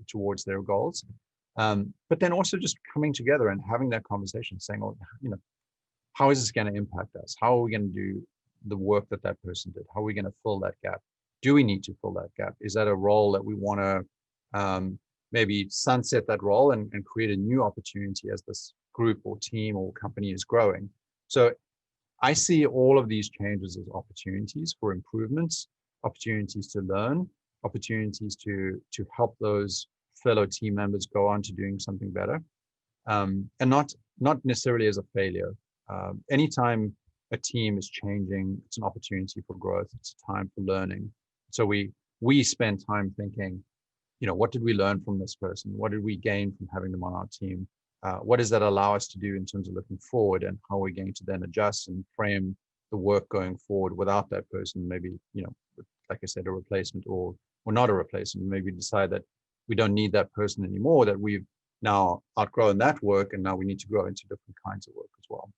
towards their goals. But then also just coming together and having that conversation, saying, oh, how is this going to impact us? How are we going to do the work that that person did? How are we going to fill that gap? Do we need to fill that gap? Is that a role that we want to maybe sunset that role and create a new opportunity as this group or team or company is growing? So I see all of these changes as opportunities for improvements, opportunities to learn, opportunities to help those fellow team members go on to doing something better, and not necessarily as a failure. Anytime a team is changing, it's an opportunity for growth. It's a time for learning. So we spend time thinking, what did we learn from this person? What did we gain from having them on our team? What does that allow us to do in terms of looking forward, and how are we going to then adjust and frame the work going forward without that person? Maybe, like I said, a replacement or not a replacement. Maybe decide that we don't need that person anymore, that we've now outgrown that work, and now we need to grow into different kinds of work as well.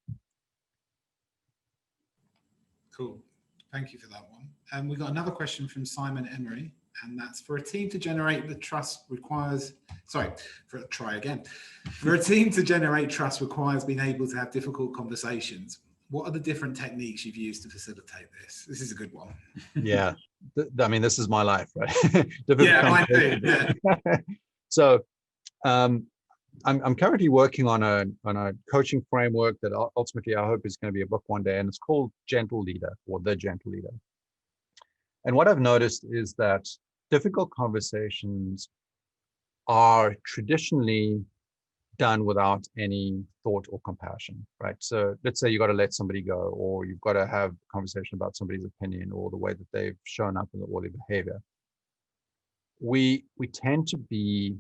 Cool. Thank you for that one. We've got another question from Simon Emery, and that's: for a team to generate the trust requires, For a team to generate trust requires being able to have difficult conversations. What are the different techniques you've used to facilitate this? This is a good one. Yeah. I mean, this is my life, right? Yeah, mine too. Yeah. So I'm currently working on a coaching framework that ultimately I hope is going to be a book one day, and it's called Gentle Leader, or The Gentle Leader. And what I've noticed is that difficult conversations are traditionally done without any thought or compassion, right? So let's say you got to let somebody go, or you've got to have a conversation about somebody's opinion or the way that they've shown up or their behavior. We tend to be,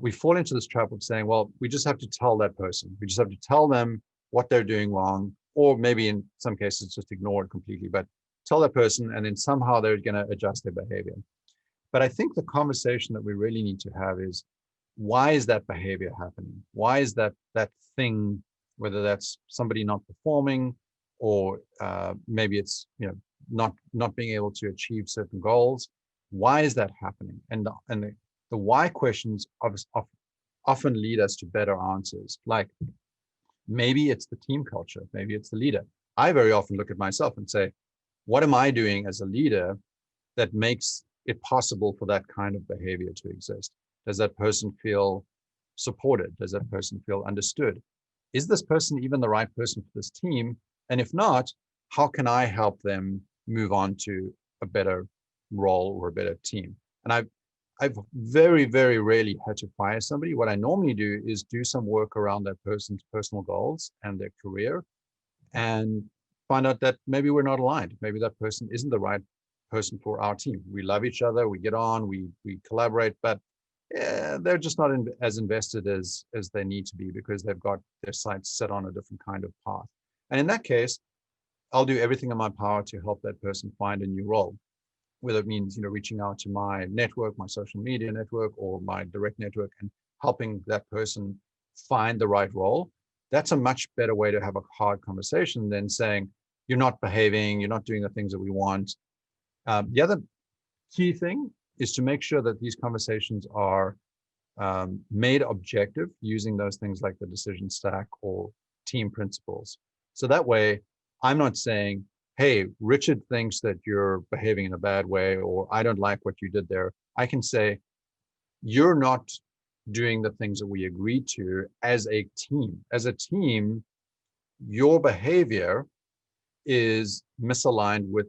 we fall into this trap of saying, well, we just have to tell that person. We just have to tell them what they're doing wrong, or maybe in some cases just ignore it completely, but tell that person, and then somehow they're going to adjust their behavior. But I think the conversation that we really need to have is, why is that behavior happening? Why is that thing, whether that's somebody not performing, or maybe it's not being able to achieve certain goals? Why is that happening? And the why questions often lead us to better answers. Like, maybe it's the team culture, maybe it's the leader. I very often look at myself and say, what am I doing as a leader that makes it possible for that kind of behavior to exist? Does that person feel supported? Does that person feel understood? Is this person even the right person for this team? And if not, how can I help them move on to a better role or a better team? And I've very, very rarely had to fire somebody. What I normally do is do some work around that person's personal goals and their career, and find out that maybe we're not aligned. Maybe that person isn't the right person for our team. We love each other, we get on, we collaborate, but they're just not as invested as they need to be, because they've got their sights set on a different kind of path. And in that case, I'll do everything in my power to help that person find a new role, whether it means reaching out to my network, my social media network, or my direct network, and helping that person find the right role. That's a much better way to have a hard conversation than saying, you're not behaving, you're not doing the things that we want. The other key thing is to make sure that these conversations are made objective, using those things like the decision stack or team principles. So that way, I'm not saying, hey, Richard thinks that you're behaving in a bad way, or I don't like what you did there. I can say, you're not doing the things that we agreed to as a team. As a team, your behavior is misaligned with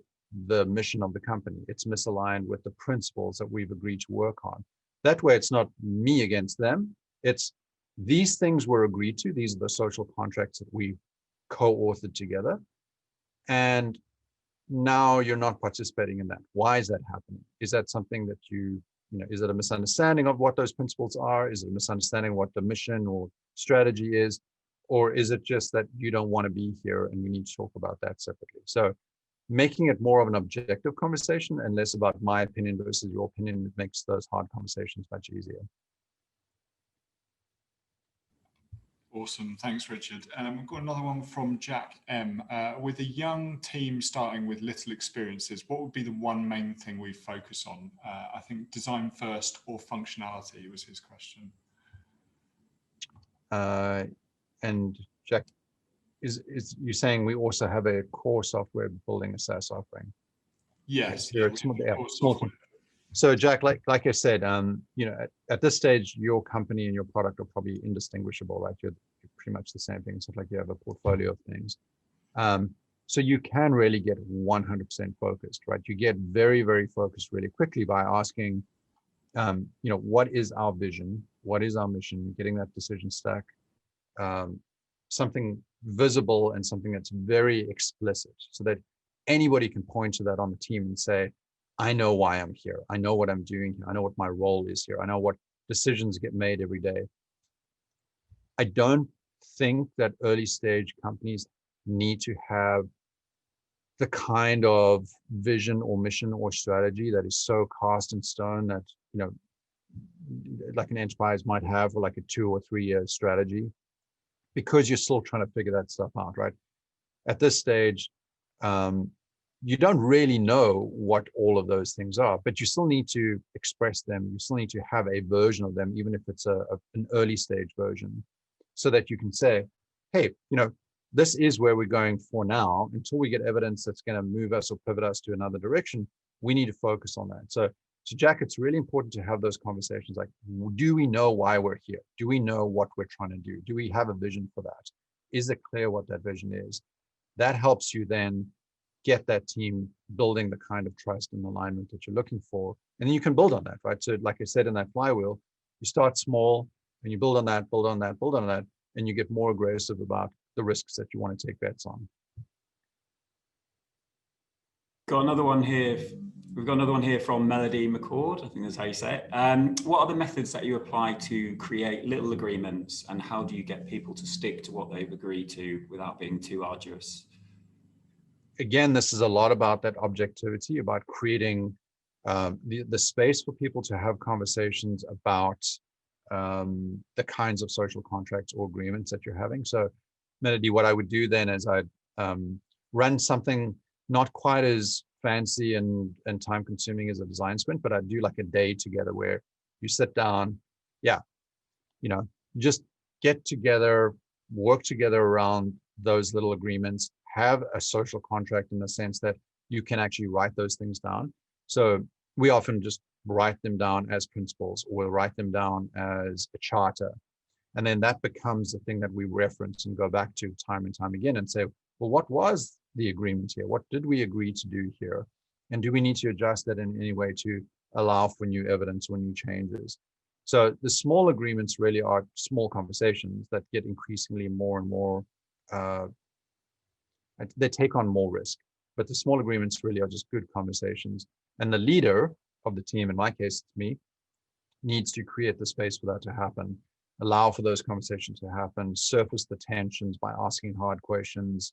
the mission of the company. It's misaligned with the principles that we've agreed to work on. That way, it's not me against them. It's these things were agreed to. These are the social contracts that we co-authored together. And now you're not participating in that. Why is that happening? Is that something that is it a misunderstanding of what those principles are? Is it a misunderstanding of what the mission or strategy is? Or is it just that you don't want to be here and we need to talk about that separately? So making it more of an objective conversation and less about my opinion versus your opinion makes those hard conversations much easier. Awesome, thanks Richard. We've got another one from Jack M. With a young team starting with little experiences, what would be the one main thing we focus on? I think design first or functionality was his question. And Jack, is you saying we also have a core software building a SaaS offering? Yes. So Jack, like I said, you know, at this stage, your company and your product are probably indistinguishable, right? You're pretty much the same thing. It's not like you have a portfolio of things. So you can really get 100% focused, right? You get very, very focused really quickly by asking, you know, what is our vision? What is our mission? Getting that decision stack, something visible and something that's very explicit so that anybody can point to that on the team and say, I know why I'm here. I know what I'm doing here. I know what my role is here. I know what decisions get made every day. I don't think that early stage companies need to have the kind of vision or mission or strategy that is so cast in stone that, you know, like an enterprise might have for like a 2 or 3 year strategy, because you're still trying to figure that stuff out, right? At this stage, you don't really know what all of those things are, but you still need to express them. You still need to have a version of them, even if it's an early stage version, so that you can say, hey, you know, this is where we're going for now. Until we get evidence that's going to move us or pivot us to another direction, we need to focus on that. So Jack, it's really important to have those conversations. Like, do we know why we're here? Do we know what we're trying to do? Do we have a vision for that? Is it clear what that vision is? That helps you then get that team building the kind of trust and alignment that you're looking for. And then you can build on that, right? So like I said, in that flywheel, you start small and you build on that, build on that, build on that, and you get more aggressive about the risks that you want to take bets on. Got another one here. We've got another one here from Melody McCord, I think that's how you say it. What are the methods that you apply to create little agreements, and how do you get people to stick to what they've agreed to without being too arduous? Again, this is a lot about that objectivity, about creating the space for people to have conversations about the kinds of social contracts or agreements that you're having. So Melody, what I would do then is I'd run something not quite as fancy and time consuming as a design sprint, but I'd do like a day together where you sit down, you know, just get together, work together around those little agreements, have a social contract in the sense that you can actually write those things down. So we often just write them down as principles, or we'll write them down as a charter. And then that becomes the thing that we reference and go back to time and time again and say, well, what was the agreement here? What did we agree to do here? And do we need to adjust that in any way to allow for new evidence or new changes? So the small agreements really are small conversations that get increasingly more and more, they take on more risk, but the small agreements really are just good conversations. And the leader of the team, in my case, it's me, needs to create the space for that to happen, allow for those conversations to happen, surface the tensions by asking hard questions,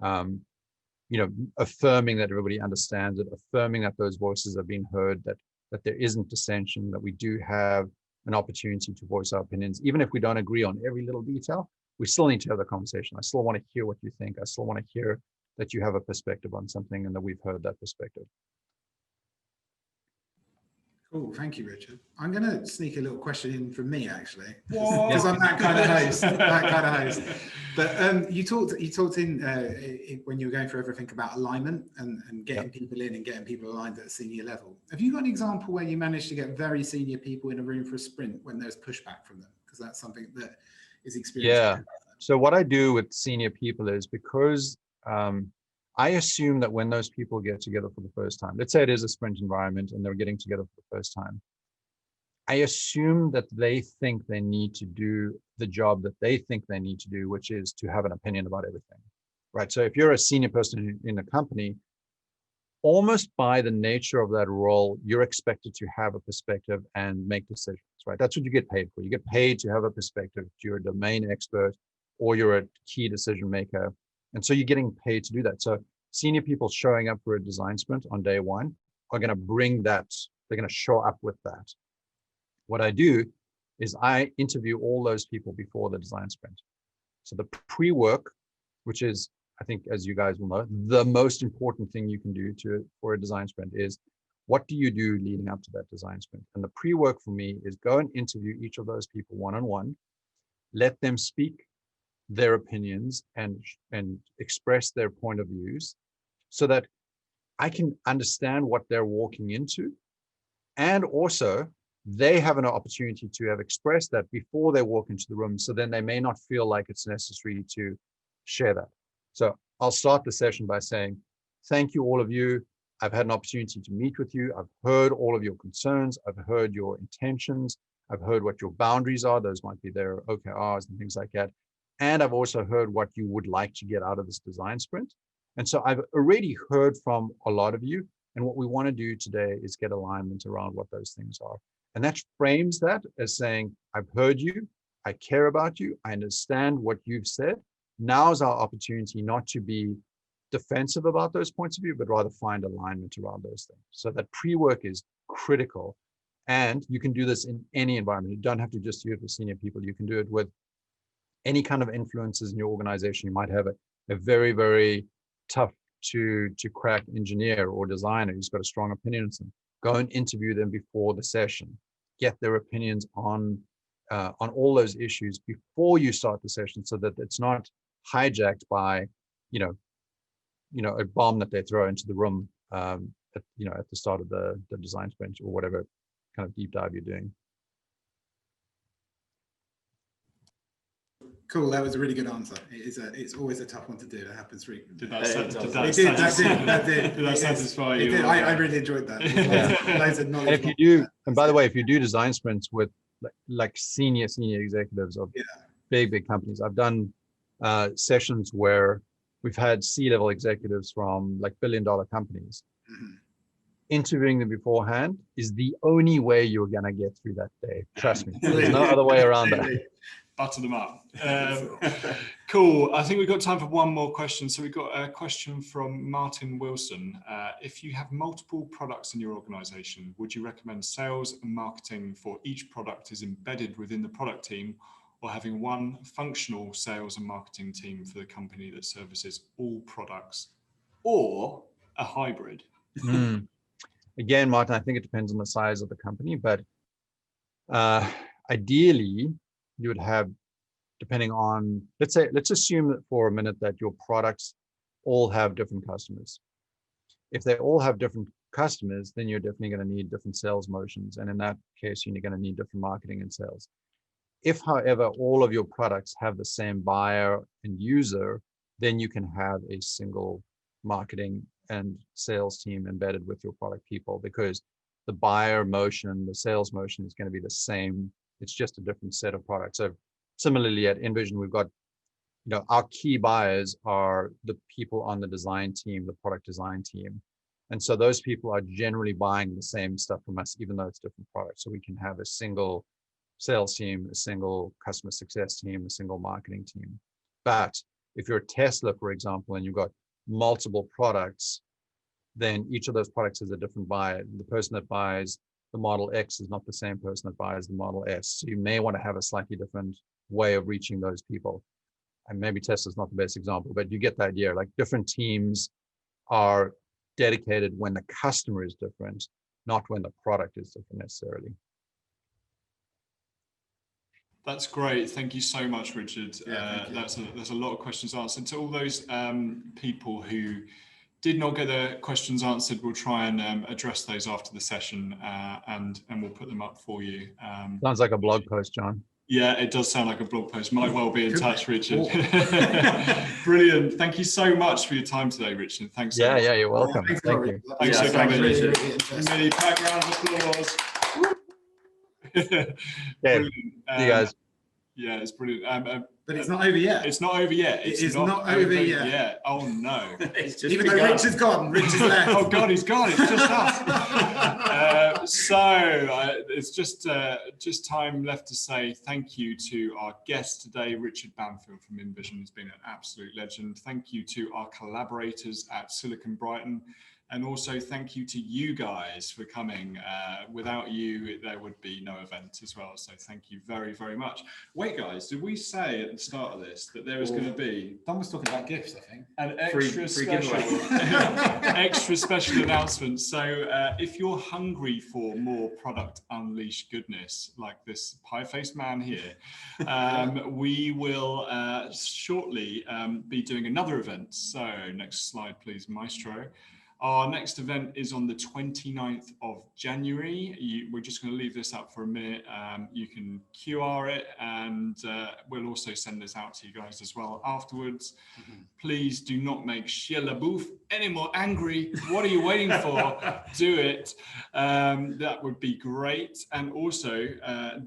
you know, affirming that everybody understands it, affirming that those voices are being heard, that there isn't dissension, that we do have an opportunity to voice our opinions. Even if we don't agree on every little detail, we still need to have the conversation. I still want to hear what you think. I still want to hear that you have a perspective on something and that we've heard that perspective. Cool, thank you, Richard. I'm going to sneak a little question in from me, actually, because I'm that kind of host. But you talked in when you were going through everything about alignment and getting people in and getting people aligned at a senior level. Have you got an example where you managed to get very senior people in a room for a sprint when there's pushback from them? Because that's something that is experienced. Yeah. So what I do with senior people is, because I assume that when those people get together for the first time, let's say it is a sprint environment and they're getting together for the first time, I assume that they think they need to do the job that they think they need to do, which is to have an opinion about everything, right? So if you're a senior person in a company, almost by the nature of that role, you're expected to have a perspective and make decisions, right? That's what you get paid for. You get paid to have a perspective. You're a domain expert or you're a key decision maker. And so you're getting paid to do that. So senior people showing up for a design sprint on day one are going to bring that. They're going to show up with that. What I do is I interview all those people before the design sprint. So the pre-work, which is, I think, as you guys will know, the most important thing you can do for a design sprint is, what do you do leading up to that design sprint? And the pre-work for me is go and interview each of those people one-on-one, let them speak their opinions and express their point of views so that I can understand what they're walking into. And also they have an opportunity to have expressed that before they walk into the room. So then they may not feel like it's necessary to share that. So I'll start the session by saying, thank you, all of you. I've had an opportunity to meet with you. I've heard all of your concerns. I've heard your intentions. I've heard what your boundaries are. Those might be their OKRs and things like that. And I've also heard what you would like to get out of this design sprint. And so I've already heard from a lot of you. And what we want to do today is get alignment around what those things are. And that frames that as saying, I've heard you. I care about you. I understand what you've said. Now's our opportunity not to be defensive about those points of view, but rather find alignment around those things. So that pre-work is critical. And you can do this in any environment. You don't have to just do it with senior people. You can do it with any kind of influences in your organization. You might have a very, very tough to crack engineer or designer who's got a strong opinion on something. Go and interview them before the session. Get their opinions on all those issues before you start the session, so that it's not hijacked by, a bomb that they throw into the room, at the start of the design sprint or whatever kind of deep dive you're doing. Cool, that was a really good answer. It's always a tough one to do. It happens frequently. Did that satisfy you? I really enjoyed that. And if you do, and by the way, if you do design sprints with like senior executives of big companies, I've done sessions where we've had C-level executives from like billion-dollar companies. Mm-hmm. Interviewing them beforehand is the only way you're gonna get through that day. Trust me, there's no other way around that. Butter them up. Cool. I think we've got time for one more question. So we've got a question from Martin Wilson. If you have multiple products in your organization, would you recommend sales and marketing for each product is embedded within the product team, or having one functional sales and marketing team for the company that services all products, or a hybrid? Again, Martin, I think it depends on the size of the company, but ideally, you would have, depending on, let's assume that for a minute that your products all have different customers. If they all have different customers, then you're definitely going to need different sales motions. And in that case, you're going to need different marketing and sales. If, however, all of your products have the same buyer and user, then you can have a single marketing and sales team embedded with your product people, because the buyer motion, the sales motion is going to be the same. It's just a different set of products. So similarly at InVision, we've got, our key buyers are the people on the design team, the product design team. And so those people are generally buying the same stuff from us, even though it's different products. So we can have a single sales team, a single customer success team, a single marketing team. But if you're a Tesla, for example, and you've got multiple products, then each of those products is a different buyer. The person that buys the Model X is not the same person that buys the Model S. So you may want to have a slightly different way of reaching those people. And maybe Tesla's not the best example, but you get the idea. Like, different teams are dedicated when the customer is different, not when the product is different necessarily. That's great. Thank you so much, Richard. That's a lot of questions answered. To all those people who did not get their questions answered, we'll try and address those after the session, and we'll put them up for you. Sounds like a blog post, John. Yeah, it does sound like a blog post. Might well be in touch, Richard. Brilliant. Thank you so much for your time today, Richard. Thanks so much. Yeah, you're welcome. Thank you. Thanks for coming. Many back round of applause. See you guys. Yeah, it's brilliant. But it's not over yet. It's not over yet. It's not over yet. Oh no! Even though Rich is gone, Rich is left. Oh God, he's gone. It's just us. It's just time left to say thank you to our guest today, Richard Banfield from InVision. He's been an absolute legend. Thank you to our collaborators at Silicon Brighton. And also thank you to you guys for coming. Without you, there would be no event as well. So thank you very, very much. Wait, guys, did we say at the start of this that there was going to be... Don was talking about gifts, I think. An extra special extra special announcement. So if you're hungry for more Product Unleashed goodness, like this pie-faced man here, we will shortly be doing another event. So next slide, please, Maestro. Our next event is on the 29th of January. We're just going to leave this up for a minute. You can QR it, and we'll also send this out to you guys as well afterwards. Please do not make Shia LaBeouf any more angry. What are you waiting for? Do it. That would be great. And also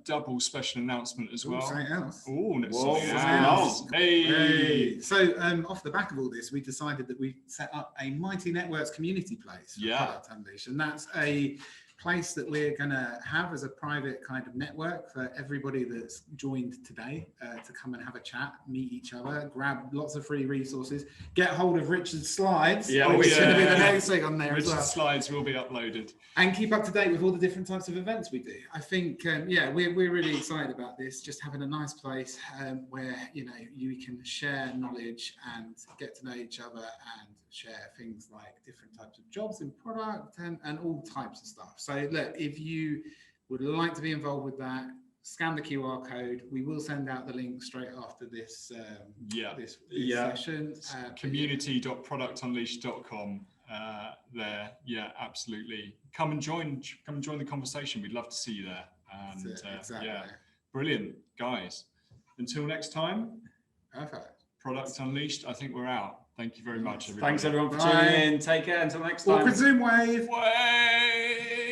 double special announcement as well. Something else. Oh, Wow. Hey. So off the back of all this, we decided that we set up a Mighty Networks community place for Product Unleashed, and that's a place that we're going to have as a private kind of network for everybody that's joined today to come and have a chat, meet each other, grab lots of free resources, get hold of Richard's slides, which is going to be the next thing on there. Richard's as well. Slides will be uploaded. And keep up to date with all the different types of events we do. I think, we're really excited about this, just having a nice place where, you can share knowledge and get to know each other and share things like different types of jobs in product and all types of stuff. So look, if you would like to be involved with that, scan the QR code. We will send out the link straight after this this session. Community.productunleashed.com. There, absolutely. Come and join the conversation. We'd love to see you there. And exactly. Brilliant, guys. Until next time. Perfect. Product Unleashed. I think we're out. Thank you very much, everybody. Thanks everyone for tuning in. Take care until next time. Awkward Zoom wave. Wave.